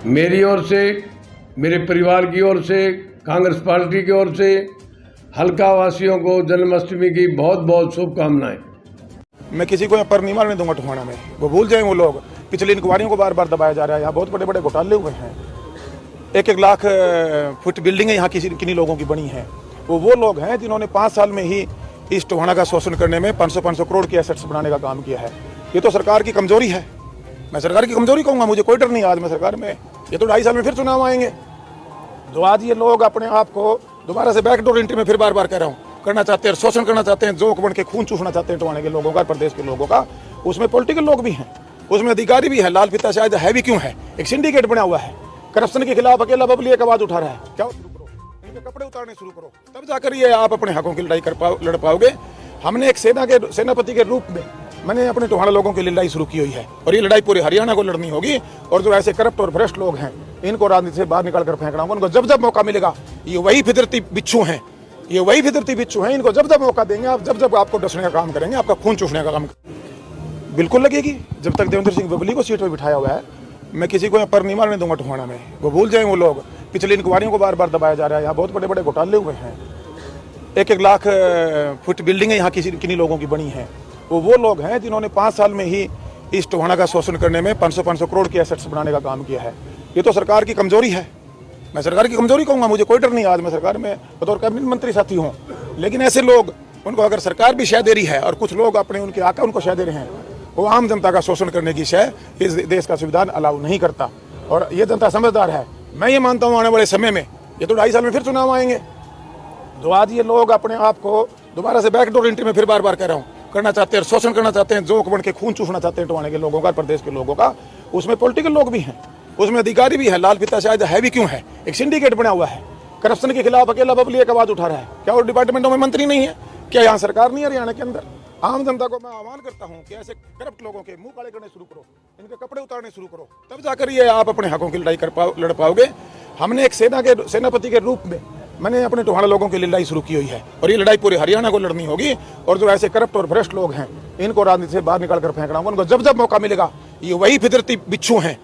मेरी ओर से, मेरे परिवार की ओर से, कांग्रेस पार्टी की ओर से हल्का वासियों को जन्माष्टमी की बहुत बहुत शुभकामनाएं। मैं किसी को यहाँ पर नहीं मारने दूंगा टोहाना में, वो भूल जाएं वो लोग। पिछली इंक्वायरियों को बार बार दबाया जा रहा है। यहाँ बहुत बड़े बड़े घोटाले हुए हैं। 1-1 लाख फुट बिल्डिंगें यहाँ किन्हीं लोगों की बनी हैं। वो लोग हैं जिन्होंने 5 साल में ही इस टोहाना का शोषण करने में 500 करोड़ की एसेट्स बनाने का काम किया है। ये तो सरकार की कमजोरी है। मैं सरकार की कमजोरी कहूँगा, मुझे कोई डर नहीं आज मैं सरकार में। ये तो 2.5 साल में फिर चुनाव आएंगे। जो आज ये लोग अपने आप को दोबारा से बैकडोर एंट्री में फिर बार बार कह रहा हूँ करना चाहते हैं, शोषण करना चाहते हैं, जोक बन के खून चूसना चाहते हैं टोहाने के लोगों का, प्रदेश के लोगों का। उसमें पॉलिटिकल लोग भी हैं, उसमें अधिकारी भी है। लाल फीता शायद है भी क्यों है, एक सिंडिकेट बना हुआ है। करप्शन के खिलाफ अकेला बबली एक आवाज उठा रहा है। क्या शुरू करो, इनके कपड़े उतारने शुरू करो, तब जाकर ये आप अपने हकों की लड़ाई लड़ पाओगे। हमने एक सेनापति के रूप में मैंने अपने टोहाना लोगों की लड़ाई शुरू की हुई है और ये लड़ाई पूरे हरियाणा को लड़नी होगी। और जो ऐसे करप्ट और भ्रष्ट लोग हैं इनको राजनीति से बाहर निकाल कर फेंकना होगा। उनको जब जब मौका मिलेगा, ये वही फितरती बिच्छू हैं, ये वही फितरती बिच्छू हैं। इनको जब जब मौका देंगे, आप जब जब आपको डसने का काम करेंगे, आपका खून चूसने का काम बिल्कुल लगेगी। जब तक देवेंद्र सिंह बबली को सीट पर बिठाया हुआ है, मैं किसी को यहाँ पर नहीं मारने दूंगा टोहाना में, वो भूल जाएं वो लोग। पिछली इंक्वायरियों को बार बार दबाया जा रहा है। यहाँ बहुत बड़े बड़े घोटाले हुए हैं। 1-1 लाख फुट बिल्डिंगें यहाँ किन्हीं लोगों की बनी हैं। वो लोग हैं जिन्होंने 5 साल में ही इस टोहाना का शोषण करने में 500 करोड़ की एसेट्स बनाने का काम किया है। ये तो सरकार की कमजोरी है। मैं सरकार की कमजोरी कहूँगा, मुझे कोई डर नहीं आज मैं सरकार में बतौर कैबिनेट मंत्री साथी हूँ। लेकिन ऐसे लोग, उनको अगर सरकार भी शय दे रही है और कुछ लोग अपने उनके आका उनको शय दे रहे हैं, वो आम जनता का शोषण करने की शय इस देश का संविधान अलाउ नहीं करता। और ये जनता समझदार है। मैं ये मानता हूँ आने वाले समय में, ये तो 2.5 साल में फिर चुनाव आएंगे। जो आज ये लोग अपने आप को दोबारा से बैकडोर एंट्री में फिर बार बार कह रहा हूँ करना चाहते हैं, शोषण करना चाहते हैं, जोक बन के खून चूसना चाहते हैं टोहाने के लोगों का, प्रदेश के लोगों का। उसमें पॉलिटिकल लोग भी हैं, उसमें अधिकारी भी है। लाल फीता शायद है भी क्यों है, एक सिंडिकेट बना हुआ है। करप्शन के खिलाफ अकेला बबली एक आवाज उठा रहा है। क्या और डिपार्टमेंटों में मंत्री नहीं है? क्या यहाँ सरकार नहीं है हरियाणा के अंदर? आम जनता को मैं आह्वान करता हूँ कि ऐसे करप्ट लोगों के मुंह काले करने शुरू करो, इनके कपड़े उतारने शुरू करो, तब जाकर ये आप अपने हकों की लड़ाई लड़ पाओगे। हमने एक सेनापति के रूप में मैंने अपने टोहाना लोगों की लड़ाई शुरू की हुई है और ये लड़ाई पूरे हरियाणा को लड़नी होगी। और जो ऐसे करप्ट और भ्रष्ट लोग हैं इनको राजनीति से बाहर निकाल कर फेंकना होगा। उनको जब जब मौका मिलेगा, ये वही फितरती बिच्छू हैं,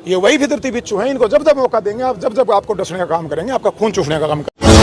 ये वही फितरती बिच्छू हैं। इनको जब जब मौका देंगे, आप जब जब आपको डसने का काम करेंगे, आपका खून चूसने का काम करेंगे।